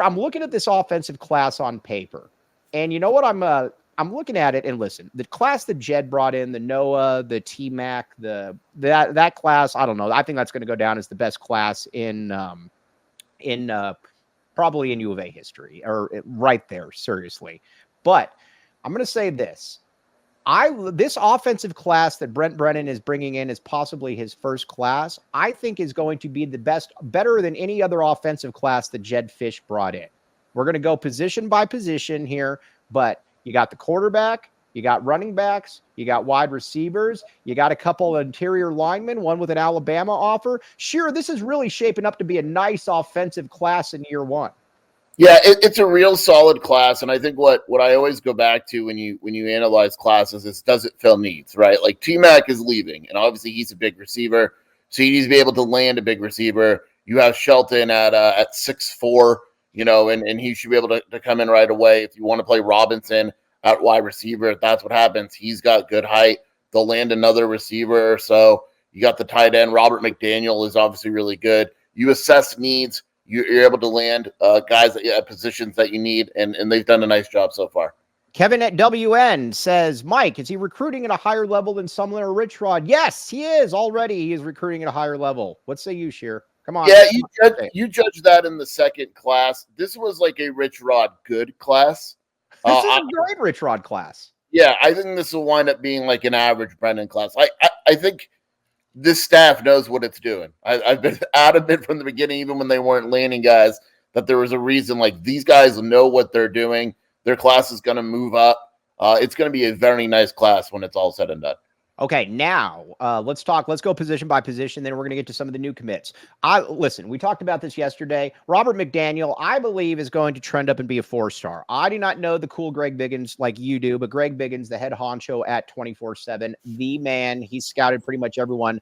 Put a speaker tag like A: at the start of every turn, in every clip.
A: I'm looking at this offensive class on paper, and you know what? I'm looking at it, and listen, the class that Jed brought in, the Noah, the T-Mac, that class, I don't know. I think that's going to go down as the best class in probably in U of A history, or right there, seriously. But I'm going to say this. This offensive class that Brent Brennan is bringing in is possibly his first class. I think is going to be the better than any other offensive class that Jed Fish brought in. We're going to go position by position here, but you got the quarterback, you got running backs, you got wide receivers, you got a couple of interior linemen, one with an Alabama offer. Sure, this is really shaping up to be a nice offensive class in year one.
B: Yeah, it's a real solid class, and I think what I always go back to when you analyze classes is, does it fill needs, right? Like T-Mac is leaving, and obviously he's a big receiver, so he needs to be able to land a big receiver. You have Shelton at 6'4", and he should be able to come in right away. If you want to play Robinson at wide receiver, if that's what happens, he's got good height. They'll land another receiver. So you got the tight end. Robert McDaniel is obviously really good. You assess needs. You're able to land guys at positions that you need, and they've done a nice job so far.
A: Kevin at WN says, Mike, is he recruiting at a higher level than Sumlin or Rich Rod? Yes, he is already. He is recruiting at a higher level. What say you, Sheer? Come on.
B: Yeah, you judge that in the second class. This was like a Rich Rod good class.
A: This is a great Rich Rod class.
B: Yeah, I think this will wind up being like an average Brennan class. I think this staff knows what it's doing. I've been adamant from the beginning, even when they weren't landing guys, that there was a reason. Like, these guys know what they're doing. Their class is going to move up. It's going to be a very nice class when it's all said and done.
A: Okay, now let's go position by position. Then we're going to get to some of the new commits. Listen, we talked about this yesterday. Robert McDaniel, I believe, is going to trend up and be a 4-star. I do not know the cool Greg Biggins like you do, but Greg Biggins, the head honcho at 24/7, the man. He's scouted pretty much everyone.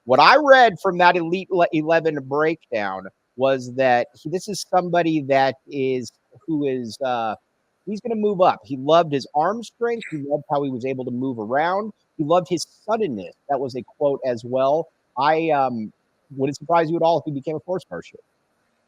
A: What I read from that Elite 11 breakdown was that this is somebody that he's going to move up. He loved his arm strength. He loved how he was able to move around. He loved his suddenness. That was a quote as well. Would it surprise you at all if he became a 4-star shooter?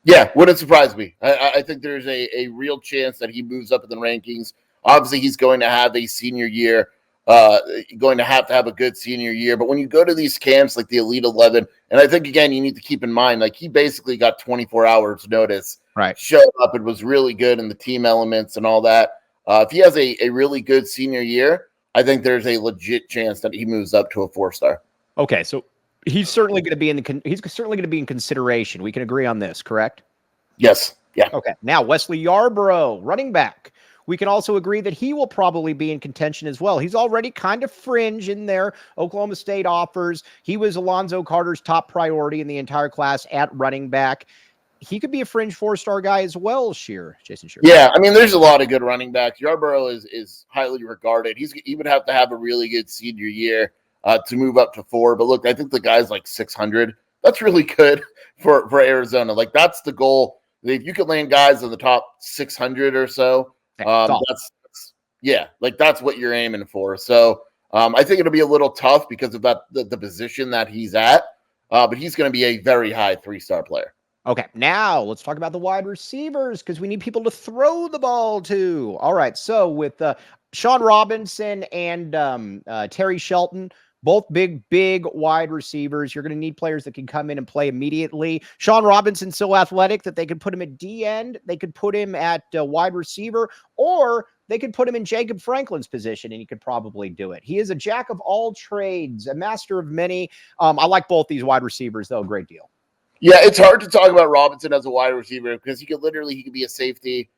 B: Yeah, wouldn't surprise me. I think there's a real chance that he moves up in the rankings. Obviously, he's going to have a senior year, going to have a good senior year. But when you go to these camps like the Elite 11, and I think, again, you need to keep in mind, like, he basically got 24 hours notice.
A: Right.
B: Showed up and was really good in the team elements and all that. If he has a really good senior year, I think there's a legit chance that he moves up to a 4-star.
A: Okay, so he's certainly going to be in consideration. We can agree on this, correct?
B: Yes. Yeah.
A: Okay. Now, Wesley Yarbrough, running back. We can also agree that he will probably be in contention as well. He's already kind of fringe in there. Oklahoma State offers. He was Alonzo Carter's top priority in the entire class at running back. He could be a fringe 4-star guy as well, Jason Shear.
B: Yeah, I mean, there's a lot of good running backs. Yarbrough is highly regarded. He would have to have a really good senior year to move up to 4. But look, I think the guy's like 600. That's really good for Arizona. Like, that's the goal. If you could land guys in the top 600 or so, that's what you're aiming for. So I think it'll be a little tough because of the position that he's at. But he's going to be a very high 3-star player.
A: Okay, now let's talk about the wide receivers because we need people to throw the ball to. All right, so with Sean Robinson and Terry Shelton, both big wide receivers, you're going to need players that can come in and play immediately. Sean Robinson's so athletic that they could put him at D-end, they could put him at wide receiver, or they could put him in Jacob Franklin's position, and he could probably do it. He is a jack of all trades, a master of many. I like both these wide receivers, though, a great deal.
B: Yeah, it's hard to talk about Robinson as a wide receiver because he could be a safety.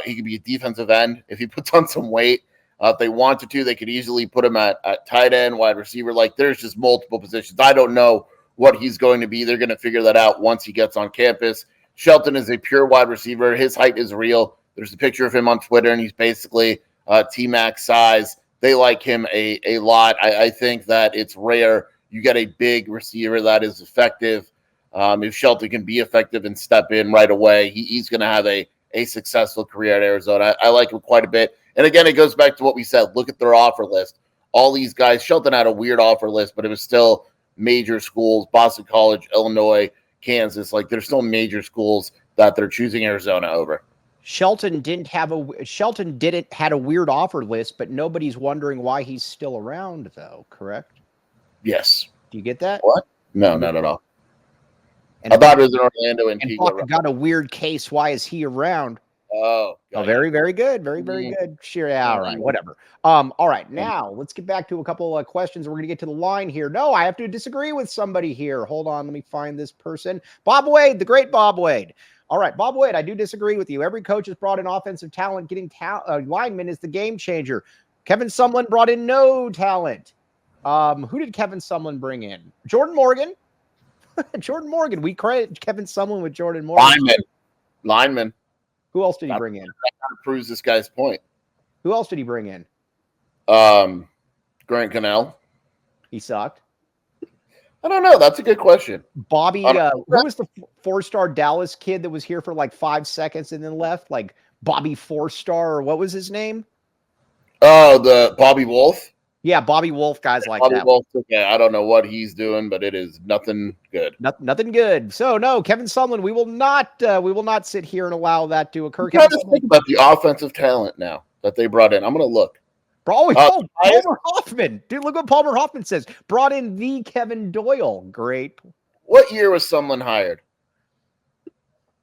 B: He could be a defensive end if he puts on some weight. If they wanted to, they could easily put him at tight end, wide receiver. Like, there's just multiple positions. I don't know what he's going to be. They're going to figure that out once he gets on campus. Shelton is a pure wide receiver. His height is real. There's a picture of him on Twitter, and he's basically T-Mac size. They like him a lot. I think that it's rare you get a big receiver that is effective. If Shelton can be effective and step in right away, he's going to have a successful career at Arizona. I like him quite a bit. And again, it goes back to what we said. Look at their offer list. All these guys, Shelton had a weird offer list, but it was still major schools, Boston College, Illinois, Kansas. Like, there's still major schools that they're choosing Arizona over.
A: Shelton had a weird offer list, but nobody's wondering why he's still around, though. Correct?
B: Yes.
A: Do you get that?
B: What? No, not at all.
A: And
B: I thought it was in Orlando and
A: got a weird case. Why is he around?
B: Oh,
A: very, very good. Very, very good. Sure. Yeah, all right. Whatever. All right. Now let's get back to a couple of questions. We're going to get to the line here. No, I have to disagree with somebody here. Hold on. Let me find this person. Bob Wade, the great Bob Wade. All right, Bob Wade, I do disagree with you. Every coach has brought in offensive talent. Getting linemen is the game changer. Kevin Sumlin brought in no talent. Who did Kevin Sumlin bring in? Jordan Morgan. Jordan Morgan. We credit Kevin Sumlin with Jordan Morgan.
B: Lineman.
A: Who else did he bring in?
B: That kind of proves this guy's point.
A: Who else did he bring in?
B: Grant Cannell.
A: He sucked.
B: I don't know. That's a good question.
A: Bobby, who was the 4-star Dallas kid that was here for like 5 seconds and then left? Like Bobby 4-star, or what was his name?
B: Oh, the Bobby Wolf.
A: Yeah, Bobby Wolf, guys like
B: Bobby
A: that.
B: Wolf, okay. I don't know what he's doing, but it is nothing good.
A: Nothing good. So no, Kevin Sumlin, we will not sit here and allow that to occur.
B: Kevin Sumlin, think about the offensive talent now that they brought in. I'm going to look.
A: Palmer Hoffman. Dude, look what Palmer Hoffman says. Brought in the Kevin Doyle. Great.
B: What year was Sumlin hired?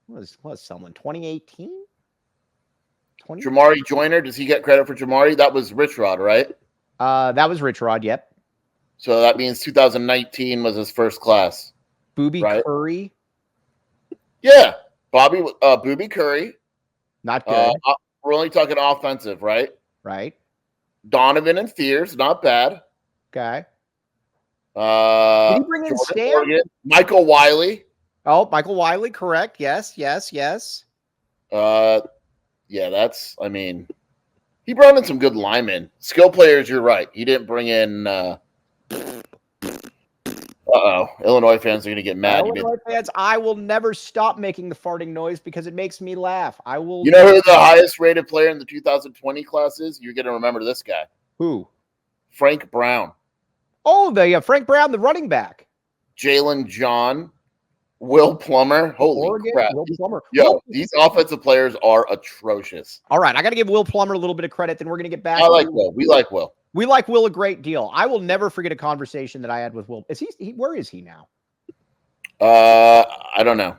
A: Was Sumlin 2018?
B: Jamari Joyner. Does he get credit for Jamari? That was Rich Rod, right?
A: That was Rich Rod, yep.
B: So that means 2019 was his first class.
A: Booby
B: right?
A: Curry.
B: Yeah. Booby Curry.
A: Not good.
B: We're only talking offensive, right?
A: Right.
B: Donovan and Fears, not bad.
A: Okay. Did he bring in Stan?
B: Michael Wiley.
A: Oh, Michael Wiley, correct. Yes.
B: Yeah, he brought in some good linemen. Skill players, you're right. He didn't bring in Illinois fans are going to get mad.
A: Illinois fans, I will never stop making the farting noise because it makes me laugh. I will.
B: You know who the highest rated player in the 2020 class is? You're going to remember this guy.
A: Who?
B: Frank Brown.
A: Oh, the Frank Brown, the running back.
B: Jalen John. Will Plummer. Holy crap.
A: Will Plummer.
B: These offensive players are atrocious.
A: All right, I got to give Will Plummer a little bit of credit. Then we're going to get back.
B: I like Will. We like Will.
A: We like Will a great deal. I will never forget a conversation that I had with Will. Is he where is he now?
B: I don't know.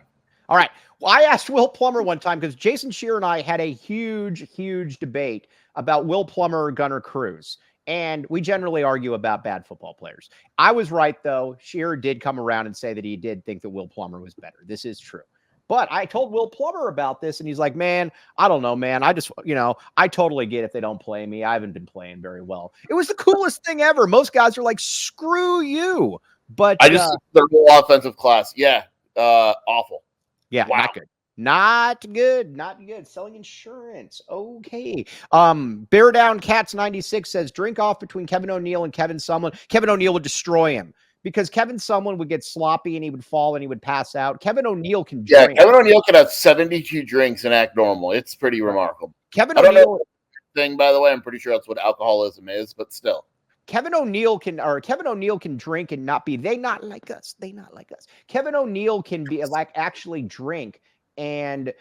A: All right. Well, I asked Will Plummer one time because Jason Shear and I had a huge debate about Will Plummer or Gunnar Cruz. And we generally argue about bad football players. I was right, though. Shearer did come around and say that he did think that Will Plummer was better. This is true. But I told Will Plummer about this, and he's like, man, I don't know, man. I just, I totally get if they don't play me. I haven't been playing very well. It was the coolest thing ever. Most guys are like, screw you. But
B: I just, their whole offensive class. Yeah. Awful.
A: Yeah.
B: Wow.
A: Not good. Selling insurance. Okay. Bear Down Cats 96 says drink off between Kevin O'Neill and Kevin Sumlin. Kevin O'Neill would destroy him because Kevin Sumlin would get sloppy and he would fall and he would pass out. Kevin O'Neill can drink.
B: Yeah, Kevin O'Neill can have 72 drinks and act normal. It's pretty remarkable.
A: Kevin O'Neill
B: thing, by the way, I'm pretty sure that's what alcoholism is, but still.
A: Kevin O'Neill can drink and not be. They not like us. Kevin O'Neill can be like actually drink and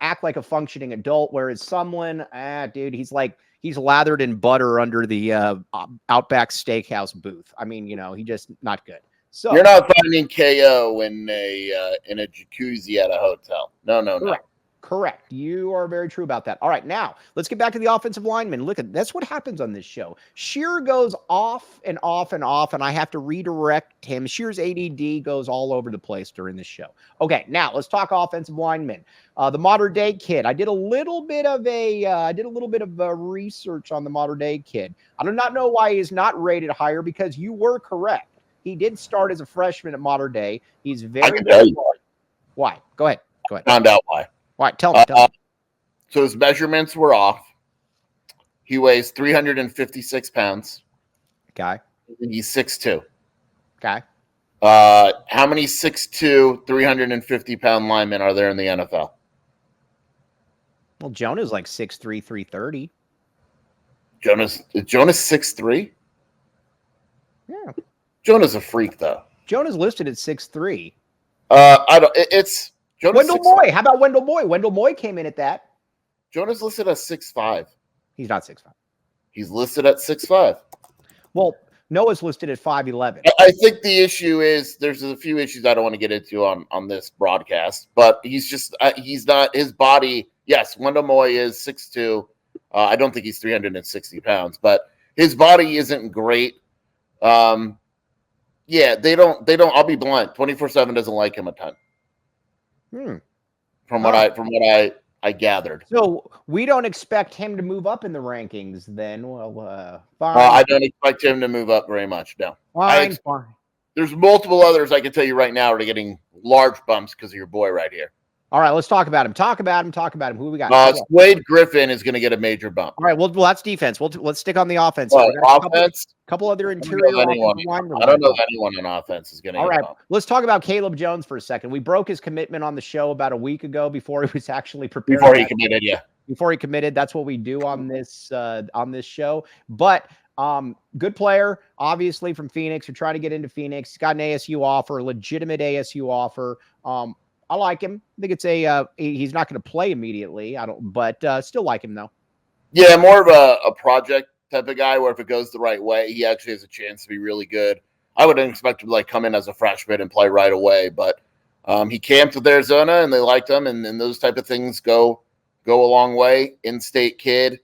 A: act like a functioning adult, whereas Sumlin, dude, he's lathered in butter under the Outback Steakhouse booth. I mean, he just not good. So
B: you're not finding KO in a jacuzzi at a hotel. No.
A: Correct. You are very true about that. All right, now let's get back to the offensive lineman. Look, that's what happens on this show. Shear goes off and off and off, and I have to redirect him. Shear's ADD goes all over the place during this show. Okay, now let's talk offensive linemen. The modern day kid. I did a little bit of research on the modern day kid. I do not know why he is not rated higher because you were correct. He did start as a freshman at modern day. He's very.
B: I can tell you
A: why. Go ahead.
B: Found out why.
A: All right, tell me.
B: So his measurements were off. He weighs 356 pounds.
A: Okay.
B: He's 6'2".
A: Okay.
B: How many 6'2", 350-pound linemen are there in the NFL?
A: Well, Jonah's like 6'3", 330.
B: Jonah's 6'3"?
A: Yeah. Jonah's
B: Jonah's a freak, though.
A: Jonah's listed at 6'3". Wendell Moy. How about Wendell Moy? Wendell Moy came in at that.
B: Jonah's listed at 6'5".
A: He's not 6'5".
B: He's listed at 6'5".
A: Well, Noah's listed at 5'11".
B: I think the issue is there's a few issues I don't want to get into on this broadcast, but he's not his body. Yes, Wendell Moy is 6'2". I don't think he's 360 pounds, but his body isn't great. Yeah, they don't. I'll be blunt. 24/7 doesn't like him a ton. From what I gathered.
A: So we don't expect him to move up in the rankings then. Well, fine.
B: I don't expect him to move up very much. No.
A: Fine.
B: There's multiple others I can tell you right now are getting large bumps because of your boy right here.
A: All right, let's talk about him. Talk about him. Who we got?
B: Wade Griffin is going to get a major bump.
A: All right, well, that's defense. Let's stick on the offense.
B: Offense?
A: Couple other interior.
B: I don't know if anyone on offense is going to.
A: All right, let's talk about Caleb Jones for a second. We broke his commitment on the show about a week ago before he was actually prepared.
B: Before he committed, yeah.
A: Before he committed, that's what we do on this show. But good player, obviously from Phoenix. We're trying to get into Phoenix. He's got an ASU offer, a legitimate ASU offer. I like him. I think it's he's not going to play immediately. But still like him though.
B: Yeah, more of a project type of guy where if it goes the right way, he actually has a chance to be really good. I wouldn't expect him to come in as a freshman and play right away, but he camped with Arizona and they liked him, and those type of things go a long way. In-state kid.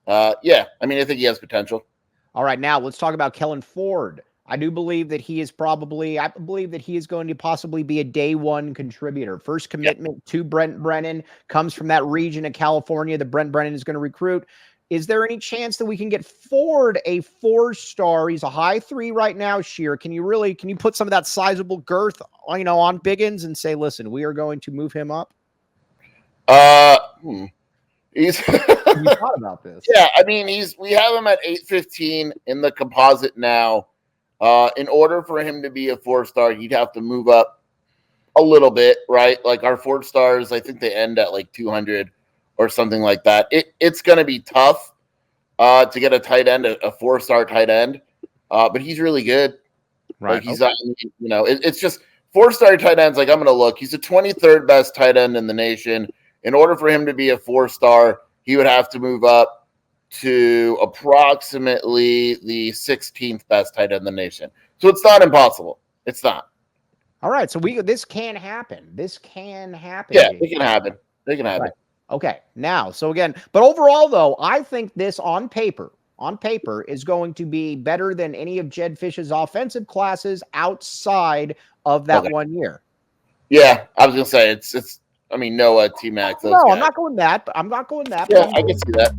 B: Yeah, I mean, I think he has potential.
A: All right, now let's talk about Kellen Ford. I do believe that he is going to possibly be a day one contributor. First commitment to Brent Brennan comes from that region of California that Brent Brennan is going to recruit. Is there any chance that we can get Ford a 4-star? He's a high 3 right now, Sheer. Can you put some of that sizable girth, on Biggins and say, listen, we are going to move him up?
B: He's
A: you thought about this?
B: Yeah, I mean, we have him at 815 in the composite now. In order for him to be a 4-star, he'd have to move up a little bit, right? Like our 4-stars, I think they end at 200 or something like that. It's going to be tough to get a tight end, a 4-star tight end, but he's really good.
A: Right.
B: He's it's just 4-star tight ends. I'm going to look. He's the 23rd best tight end in the nation. In order for him to be a 4-star, he would have to move up to approximately the 16th best tight end in the nation. So it's not impossible. It's not.
A: All right. So this can happen. This can happen.
B: Yeah, it can happen. It can happen.
A: Right. Okay. Now, so again, but overall though, I think this on paper is going to be better than any of Jed Fish's offensive classes outside of that 1 year.
B: Yeah, I was gonna say it's. I mean, Noah, T-Mac.
A: No, I'm not going that.
B: Yeah, I can see that.